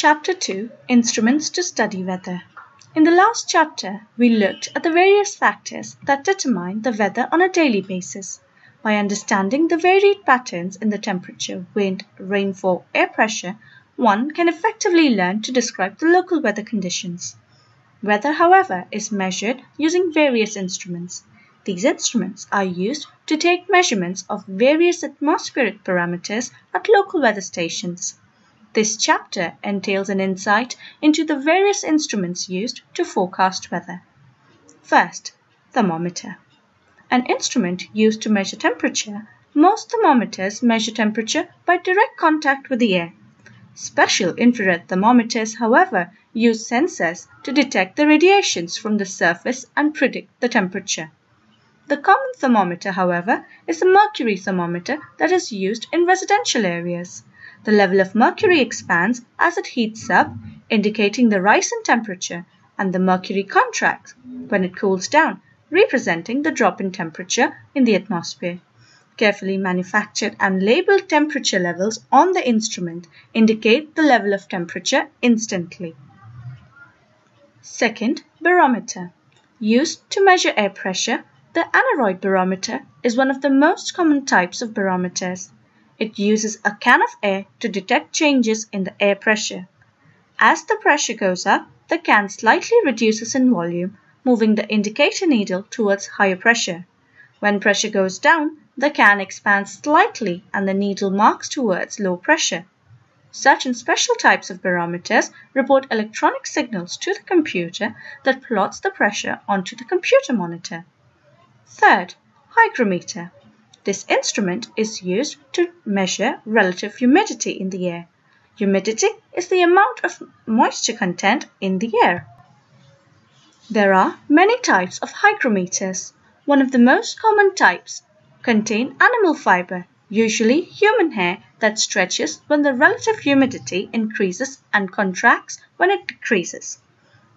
Chapter 2 Instruments to Study Weather. In the last chapter, we looked at the various factors that determine the weather on a daily basis. By understanding the varied patterns in the temperature, wind, rainfall, air pressure, one can effectively learn to describe the local weather conditions. Weather, however, is measured using various instruments. These instruments are used to take measurements of various atmospheric parameters at local weather stations. This chapter entails an insight into the various instruments used to forecast weather. First, thermometer. An instrument used to measure temperature. Most thermometers measure temperature by direct contact with the air. Special infrared thermometers, however, use sensors to detect the radiations from the surface and predict the temperature. The common thermometer, however, is the mercury thermometer that is used in residential areas. The level of mercury expands as it heats up, indicating the rise in temperature, and the mercury contracts when it cools down, representing the drop in temperature in the atmosphere. Carefully manufactured and labeled temperature levels on the instrument indicate the level of temperature instantly. Second, barometer. Used to measure air pressure, the aneroid barometer is one of the most common types of barometers. It uses a can of air to detect changes in the air pressure. As the pressure goes up, the can slightly reduces in volume, moving the indicator needle towards higher pressure. When pressure goes down, the can expands slightly and the needle marks towards low pressure. Such and special types of barometers report electronic signals to the computer that plots the pressure onto the computer monitor. Third, hygrometer. This instrument is used to measure relative humidity in the air. Humidity is the amount of moisture content in the air. There are many types of hygrometers. One of the most common types contain animal fiber, usually human hair, that stretches when the relative humidity increases and contracts when it decreases.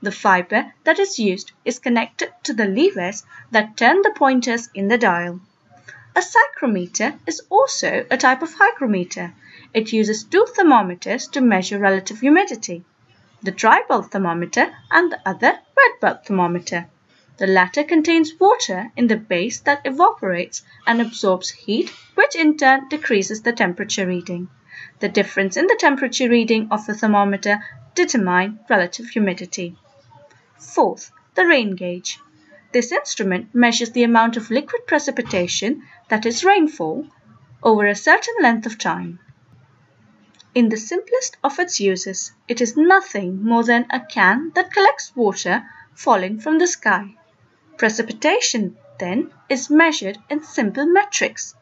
The fiber that is used is connected to the levers that turn the pointers in the dial. A psychrometer is also a type of hygrometer. It uses two thermometers to measure relative humidity, the dry bulb thermometer and the other wet bulb thermometer. The latter contains water in the base that evaporates and absorbs heat, which in turn decreases the temperature reading. The difference in the temperature reading of the thermometer determines relative humidity. Fourth, the rain gauge. This instrument measures the amount of liquid precipitation, that is rainfall, over a certain length of time. In the simplest of its uses, it is nothing more than a can that collects water falling from the sky. Precipitation, then, is measured in simple metrics.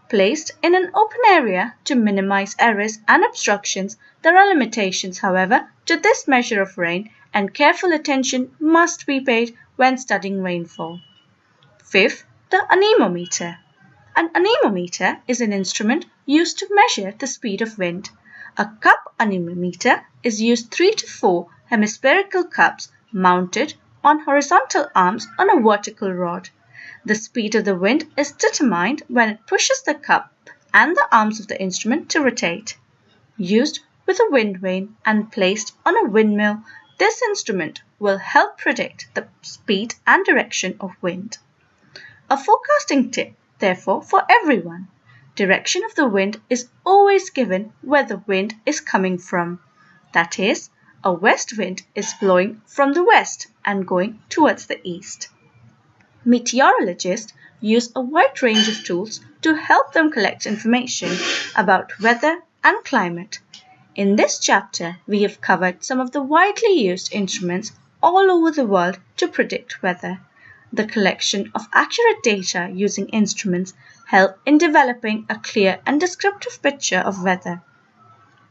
Placed in an open area to minimize errors and obstructions, there are limitations, however, to this measure of rain, and careful attention must be paid when studying rainfall. Fifth, the anemometer. An anemometer is an instrument used to measure the speed of wind. A cup anemometer is used 3 to 4 hemispherical cups mounted on horizontal arms on a vertical rod. The speed of the wind is determined when it pushes the cup and the arms of the instrument to rotate. Used with a wind vane and placed on a windmill, this instrument will help predict the speed and direction of wind. A forecasting tip, therefore, for everyone. Direction of the wind is always given where the wind is coming from. That is, a west wind is blowing from the west and going towards the east. Meteorologists use a wide range of tools to help them collect information about weather and climate. In this chapter, we have covered some of the widely used instruments all over the world to predict weather. The collection of accurate data using instruments help in developing a clear and descriptive picture of weather.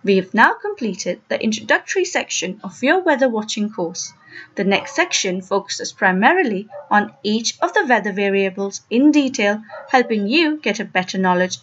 We have now completed the introductory section of your weather watching course. The next section focuses primarily on each of the weather variables in detail, helping you get a better knowledge